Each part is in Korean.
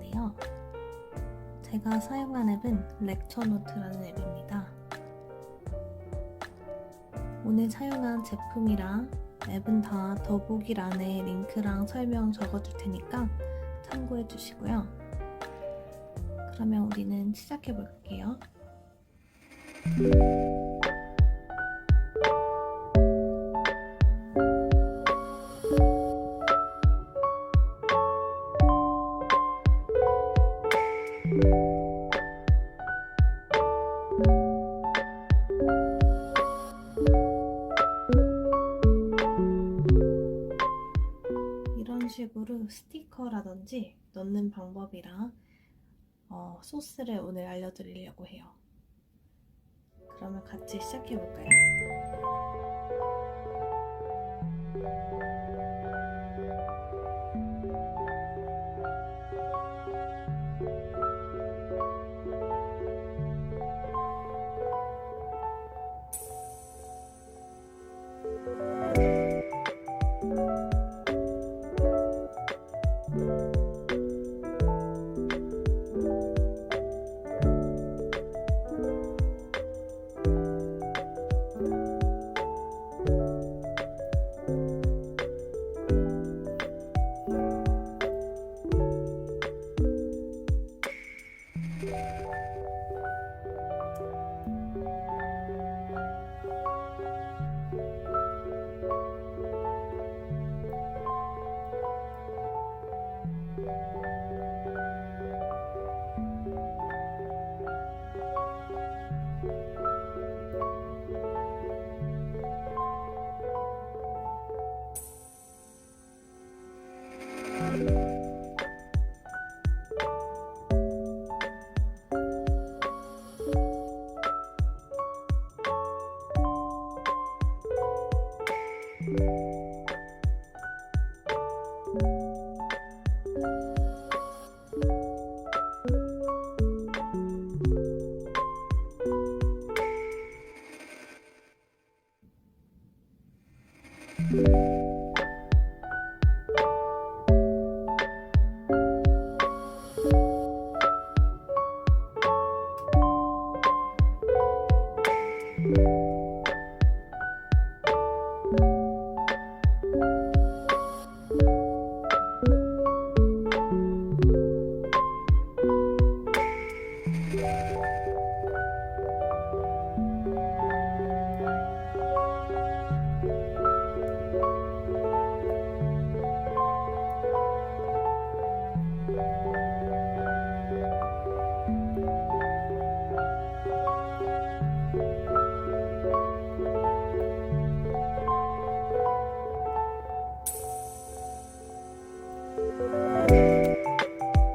건데요. 제가 사용한 앱은 렉처노트라는 앱입니다. 오늘 사용한 제품이랑 앱은 다 더보기란에 링크랑 설명 적어둘 테니까 참고해 주시고요. 그러면 우리는 시작해 볼게요. 이런 식으로 스티커라든지 넣는 방법이랑 소스를 오늘 알려드리려고 해요. 그러면 같이 시작해 볼까요? 여기 뭔가 허전한데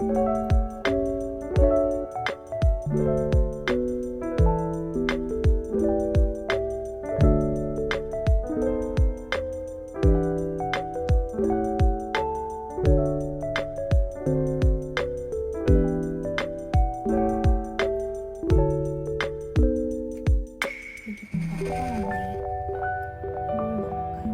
뭘 넣어볼까요?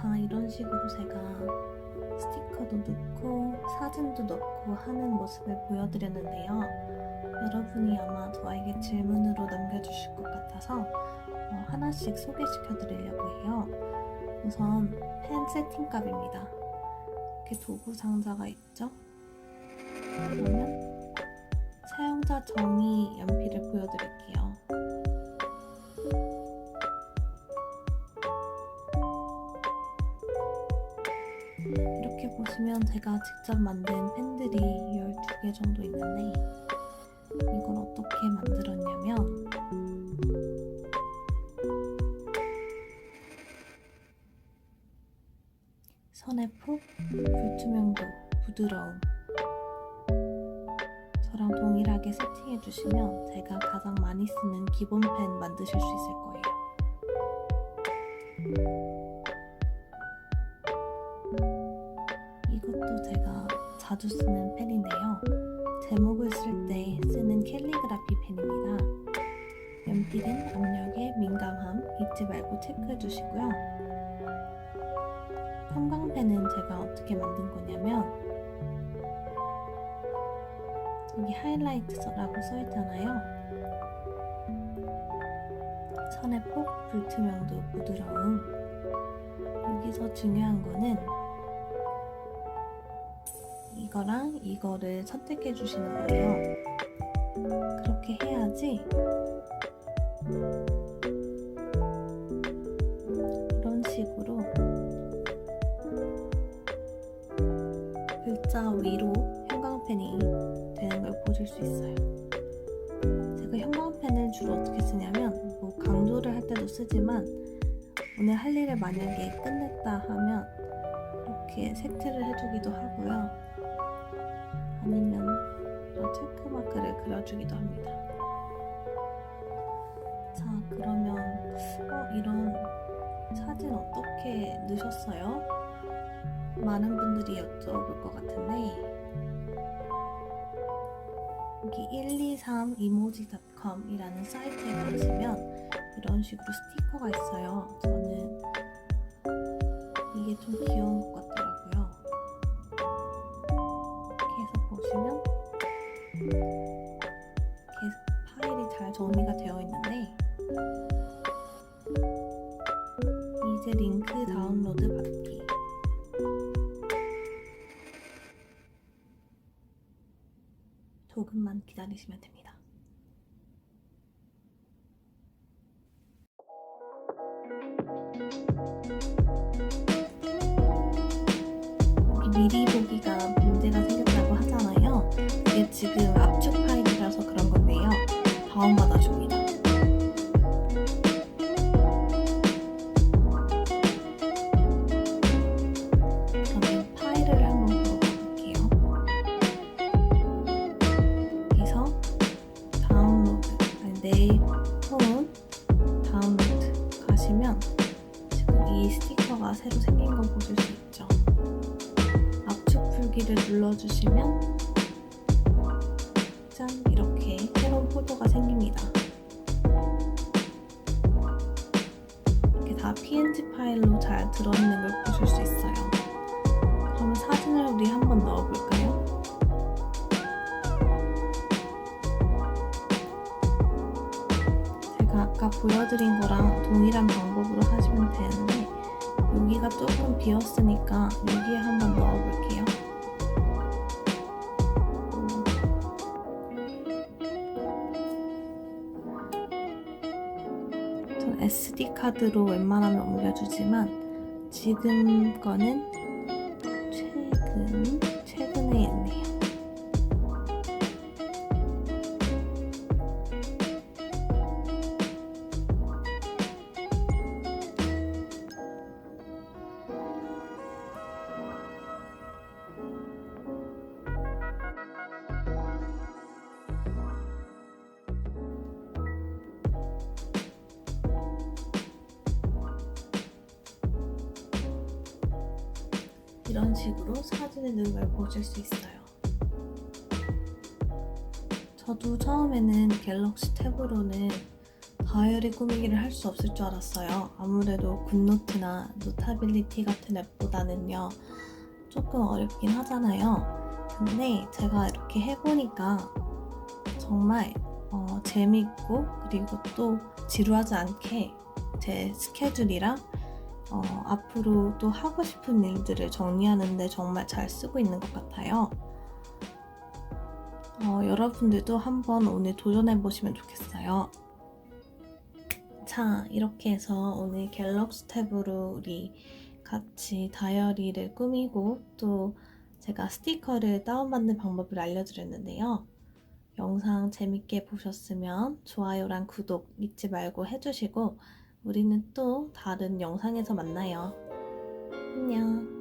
자, 이런 식으로 제가 스티커도 넣고 사진도 넣고 하는 모습을 보여드렸는데요. 여러분이 아마 저에게 질문으로 남겨주실 것 같아서 하나씩 소개시켜 드리려고 해요. 우선 펜 세팅 값입니다. 이렇게 도구 상자가 있죠? 그러면 사용자 정의 연필을 보여드릴게요. 이렇게 보시면 제가 직접 만든 펜들이 12개 정도 있는데 이걸 어떻게 만들었냐면 선의 폭, 불투명도, 부드러움 저랑 동일하게 세팅해 주시면 제가 가장 많이 쓰는 기본 펜 만드실 수 있을 거예요. 이것도 제가 자주 쓰는 펜인데요. 제목을 쓸 때 쓰는 캘리그라피 펜입니다. 연필은 압력에 민감함 잊지 말고 체크해 주시고요. 형광펜은 제가 어떻게 만든 거냐면 여기 하이라이트라고 써있잖아요. 선의 폭, 불투명도, 부드러움 여기서 중요한 거는 이거랑 이거를 선택해 주시는 거예요. 그렇게 해야지 이런 식으로 글자 위로 형광펜이 되는 걸 보실 수 있어요. 제가 형광펜을 주로 어떻게 쓰냐면 강조를 할 때도 쓰지만 오늘 할 일을 만약에 끝냈다 하면 이렇게 색칠을 해주기도 하고요. 아니면 이런 체크마크를 그려주기도 합니다. 자, 그러면 이런 사진 어떻게 넣으셨어요? 많은 분들이 여쭤볼 것 같은데 여기 123emoji.com 이라는 사이트에 가시면 이런 식으로 스티커가 있어요. 저는 이게 좀 귀여운 것 같더라고요. 이렇게 해서 보시면 이렇게 파일이 잘 정리가 되어 있는데 이제 링크 다운로드 받기 조금만 기다리시면 됩니다. 미리 보기가 문제가 생겼다고 하잖아요. 이게 지금 압축 파일이라서 그런 건데요. 다운받아 줍니다. 그러면 파일을 한번 들어볼게요. 여기서 다운로드, 내 폰 다운로드 가시면 지금 이 스티커가 새로 생긴 거 보실 수 있죠. 압축 풀기를 눌러주시면 짠! 이렇게 새로운 폴더가 생깁니다. 이렇게 다 PNG 파일로 잘 들어있는 걸 보실 수 있어요. 그러면 사진을 우리 한번 넣어볼까요? 제가 아까 보여드린 거랑 동일한 방법으로 하시면 되는데 여기가 조금 비었으니까 여기에 한번 넣어볼게요. 전 SD카드로 웬만하면 옮겨주지만 지금 거는 최근에 했네요. 이런 식으로 사진을 넣은 걸 보실 수 있어요. 저도 처음에는 갤럭시 탭으로는 다이어리 꾸미기를 할 수 없을 줄 알았어요. 아무래도 굿노트나 노타빌리티 같은 앱보다는요 조금 어렵긴 하잖아요. 근데 제가 이렇게 해보니까 정말 재밌고, 그리고 또 지루하지 않게 제 스케줄이랑 앞으로 또 하고 싶은 일들을 정리하는데 정말 잘 쓰고 있는 것 같아요. 여러분들도 한번 오늘 도전해보시면 좋겠어요. 자, 이렇게 해서 오늘 갤럭시 탭으로 우리 같이 다이어리를 꾸미고, 또 제가 스티커를 다운받는 방법을 알려드렸는데요. 영상 재밌게 보셨으면 좋아요랑 구독 잊지 말고 해주시고, 우리는 또 다른 영상에서 만나요. 안녕.